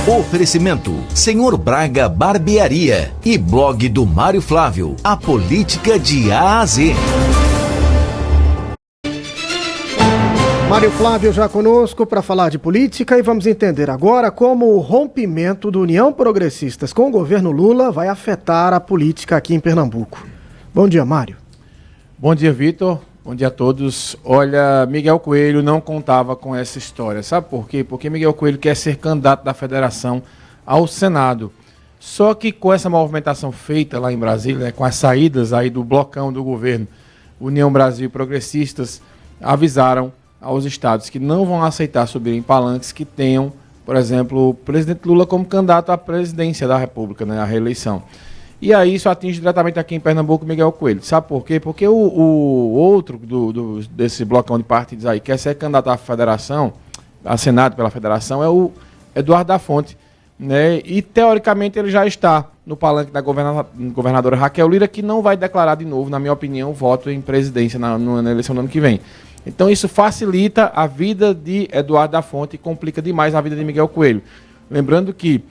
Oferecimento: Senhor Braga Barbearia e blog do Mário Flávio, a política de A a Z. Mário Flávio já conosco para falar de política e vamos entender agora como o rompimento do União Progressistas com o governo Lula vai afetar a política aqui em Pernambuco. Bom dia, Mário. Bom dia, Vitor. Bom dia a todos. Olha, Miguel Coelho não contava com essa história. Sabe por quê? Porque Miguel Coelho quer ser candidato da federação ao Senado. Só que com essa movimentação feita lá em Brasília, né, com as saídas aí do blocão do governo, União Brasil e Progressistas avisaram aos estados que não vão aceitar subir em palanques que tenham, por exemplo, o presidente Lula como candidato à presidência da República, né, à reeleição. E aí isso atinge diretamente aqui em Pernambuco Miguel Coelho. Sabe por quê? Porque o outro desse blocão de partidos aí, que quer ser candidato à federação, a Senado pela federação, é o Eduardo da Fonte, né? E teoricamente ele já está no palanque da governadora Raquel Lira, que não vai declarar de novo, na minha opinião, o voto em presidência na eleição do ano que vem. Então isso facilita a vida de Eduardo da Fonte e complica demais a vida de Miguel Coelho. Lembrando que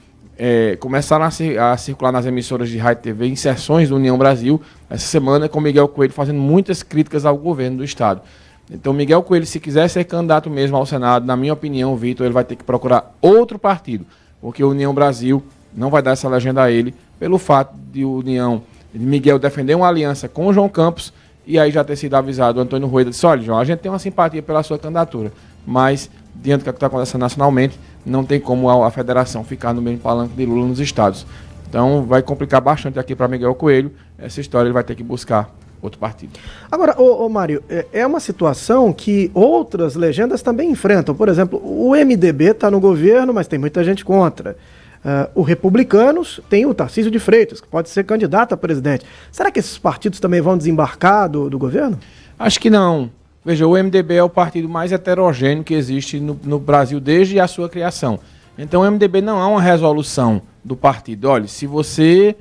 começaram a circular nas emissoras de rádio e TV inserções do União Brasil essa semana com Miguel Coelho fazendo muitas críticas ao governo do estado. Então Miguel Coelho, se quiser ser candidato mesmo ao Senado, na minha opinião, Vitor, ele vai ter que procurar outro partido, porque o União Brasil não vai dar essa legenda a ele, pelo fato de Miguel defender uma aliança com o João Campos e aí já ter sido avisado, o Antônio Rueda disse: olha, João, a gente tem uma simpatia pela sua candidatura, mas diante do que está acontecendo nacionalmente, não tem como a federação ficar no mesmo palanque de Lula nos estados. Então vai complicar bastante aqui para Miguel Coelho. Essa história ele vai ter que buscar outro partido. Agora, Mário, é uma situação que outras legendas também enfrentam. Por exemplo, o MDB está no governo, mas tem muita gente contra. O Republicanos tem o Tarcísio de Freitas, que pode ser candidato a presidente. Será que esses partidos também vão desembarcar do governo? Acho que não. Veja, o MDB é o partido mais heterogêneo que existe no Brasil desde a sua criação. Então o MDB não é uma resolução do partido. Olha, se você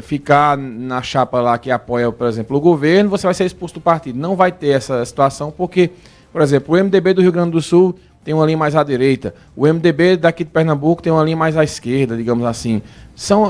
ficar na chapa lá que apoia, por exemplo, o governo, você vai ser expulso do partido. Não vai ter essa situação porque, por exemplo, o MDB do Rio Grande do Sul tem uma linha mais à direita. O MDB daqui de Pernambuco tem uma linha mais à esquerda, digamos assim.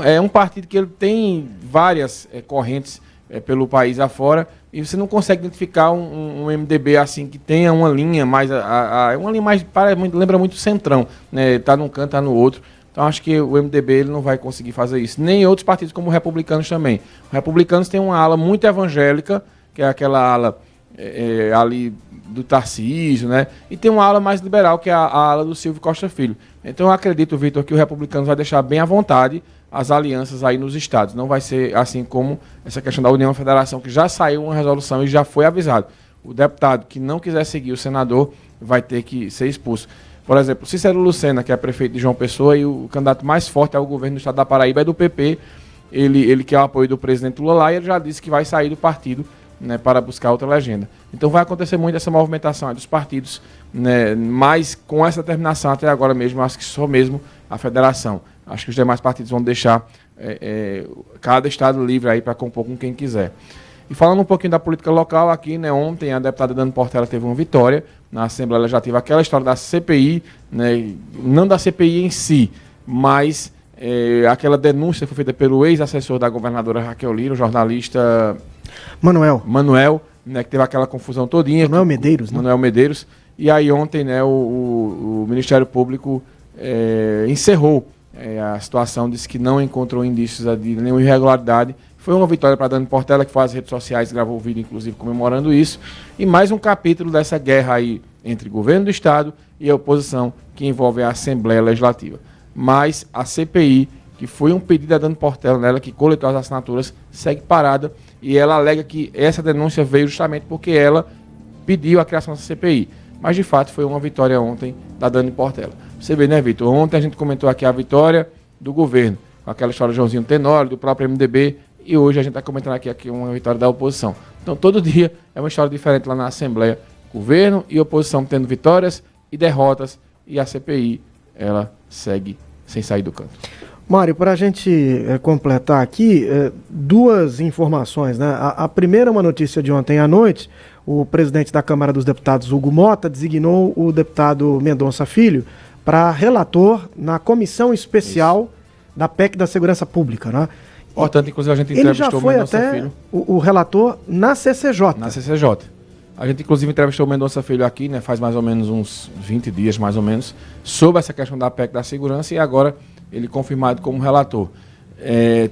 É um partido que ele tem várias correntes pelo país afora, e você não consegue identificar um MDB assim que tenha uma linha mais uma linha mais lembra muito o Centrão, né? Tá num canto, tá no outro. Então acho que o MDB ele não vai conseguir fazer isso. Nem outros partidos como o Republicanos também. Os Republicanos têm uma ala muito evangélica, que é aquela ala ali do Tarcísio, né? E tem uma ala mais liberal, que é a ala do Silvio Costa Filho. Então eu acredito, Vitor, que o Republicanos vai deixar bem à vontade as alianças aí nos estados. Não vai ser assim como essa questão da União Federação, que já saiu uma resolução e já foi avisado. O deputado que não quiser seguir o senador vai ter que ser expulso. Por exemplo, Cícero Lucena, que é prefeito de João Pessoa, e o candidato mais forte ao governo do estado da Paraíba é do PP. Ele quer o apoio do presidente Lula lá e ele já disse que vai sair do partido, né, para buscar outra legenda. Então vai acontecer muito essa movimentação aí dos partidos, né, mas com essa determinação até agora mesmo, acho que só mesmo a federação. Acho que os demais partidos vão deixar cada estado livre aí para compor com quem quiser. E falando um pouquinho da política local aqui, né, ontem a deputada Dani Portela teve uma vitória na Assembleia Legislativa, aquela história da CPI, né, não da CPI em si, mas aquela denúncia que foi feita pelo ex-assessor da governadora Raquel Lira, o jornalista Manuel, né, que teve aquela confusão todinha. Manuel Medeiros, né? Manuel Medeiros. E aí ontem, né, o Ministério Público encerrou a situação, disse que não encontrou indícios de nenhuma irregularidade. Foi uma vitória para Dani Portela, que faz as redes sociais, gravou o vídeo, inclusive, comemorando isso. E mais um capítulo dessa guerra aí entre governo do Estado e a oposição, que envolve a Assembleia Legislativa. Mas a CPI, que foi um pedido da Dani Portela, nela, que coletou as assinaturas, segue parada. E ela alega que essa denúncia veio justamente porque ela pediu a criação dessa CPI. Mas, de fato, foi uma vitória ontem da Dani Portela. Você vê, né, Vitor? Ontem a gente comentou aqui a vitória do governo, com aquela história do Joãozinho Tenório, do próprio MDB, e hoje a gente está comentando aqui uma vitória da oposição. Então, todo dia é uma história diferente lá na Assembleia. Governo e oposição tendo vitórias e derrotas, e a CPI, ela segue sem sair do canto. Mário, para a gente completar aqui, duas informações, né? A primeira é uma notícia de ontem à noite. O presidente da Câmara dos Deputados, Hugo Mota, designou o deputado Mendonça Filho para relator na comissão especial da PEC da Segurança Pública, né? Portanto, inclusive, a gente Ele já entrevistou foi Mendonça até Filho o relator na CCJ. na CCJ. A gente, inclusive, entrevistou o Mendonça Filho aqui, né, faz mais ou menos uns 20 dias, mais ou menos, sobre essa questão da PEC da segurança, e agora ele confirmado como relator.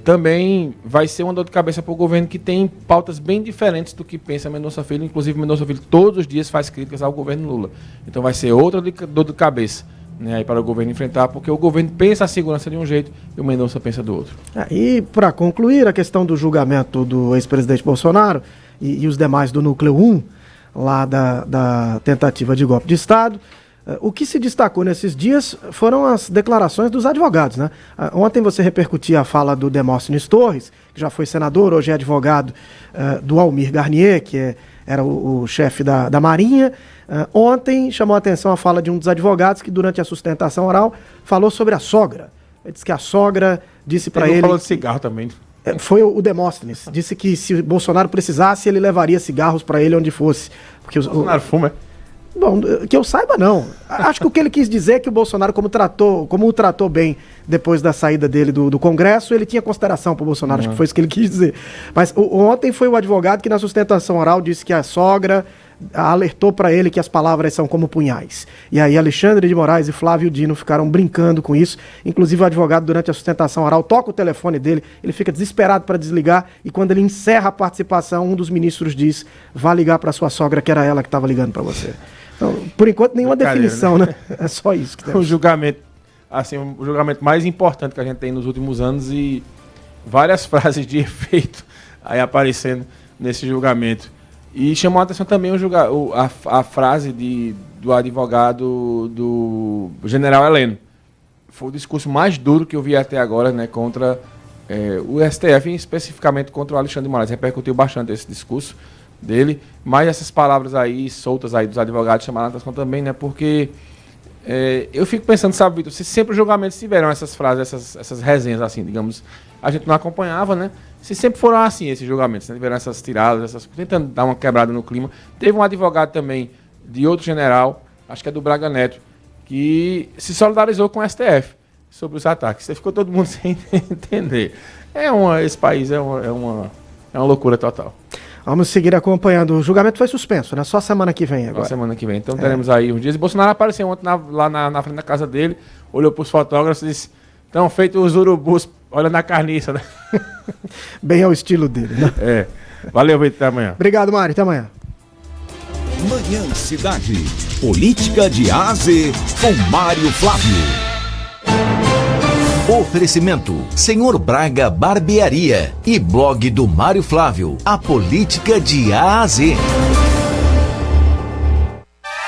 Também vai ser uma dor de cabeça para o governo, que tem pautas bem diferentes do que pensa Mendonça Filho. Inclusive, Mendonça Filho todos os dias faz críticas ao governo Lula. Então vai ser outra dor de cabeça, né, aí para o governo enfrentar, porque o governo pensa a segurança de um jeito e o Mendonça pensa do outro. E para concluir a questão do julgamento do ex-presidente Bolsonaro e os demais do Núcleo 1, lá da tentativa de golpe de Estado, o que se destacou nesses dias foram as declarações dos advogados, né? Ontem você repercutia a fala do Demóstenes Torres, que já foi senador, hoje é advogado do Almir Garnier, que era o chefe da Marinha. Ontem chamou a atenção a fala de um dos advogados que, durante a sustentação oral, falou sobre a sogra. Ele disse que a sogra disse para ele... falou de cigarro também. Foi o Demóstenes. Disse que se o Bolsonaro precisasse, ele levaria cigarros para ele onde fosse. Porque o Bolsonaro fuma, é? Bom, que eu saiba, não. Acho que o que ele quis dizer é que o Bolsonaro, como o tratou bem depois da saída dele do Congresso, ele tinha consideração para o Bolsonaro. Acho que foi isso que ele quis dizer. Mas ontem foi o advogado que, na sustentação oral, disse que a sogra alertou para ele que as palavras são como punhais. E aí Alexandre de Moraes e Flávio Dino ficaram brincando com isso. Inclusive o advogado, durante a sustentação oral, toca o telefone dele, ele fica desesperado para desligar, e quando ele encerra a participação, um dos ministros diz: vá ligar para sua sogra, que era ela que estava ligando para você. Então, por enquanto, nenhuma definição, né? É só isso que temos. O julgamento mais importante que a gente tem nos últimos anos, e várias frases de efeito aí aparecendo nesse julgamento. E chamou a atenção também a frase do advogado do general Heleno. Foi o discurso mais duro que eu vi até agora, né, contra o STF, especificamente contra o Alexandre de Moraes. Repercutiu bastante esse discurso dele, mas essas palavras aí, soltas aí dos advogados, chamaram a atenção também, né, porque eu fico pensando, sabe, Vitor, se sempre os julgamentos tiveram essas frases, essas resenhas assim, digamos, a gente não acompanhava, né? Se sempre foram assim esses julgamentos, né? Tiveram essas tiradas, tentando dar uma quebrada no clima. Teve um advogado também de outro general, acho que é do Braga Neto, que se solidarizou com o STF sobre os ataques. Você ficou todo mundo sem entender. Esse país é uma loucura total. Vamos seguir acompanhando. O julgamento foi suspenso, né? Só semana que vem agora. Só semana que vem. Então teremos aí uns dias. E Bolsonaro apareceu ontem lá na frente da casa dele, olhou para os fotógrafos e disse: estão feitos os urubus, olha na carniça, né? Bem ao estilo dele, né? Valeu, Vitor, até amanhã. Obrigado, Mário, até amanhã. Manhã Cidade. Política de A a Z com Mário Flávio. Oferecimento: Senhor Braga Barbearia e blog do Mário Flávio. A política de A a Z.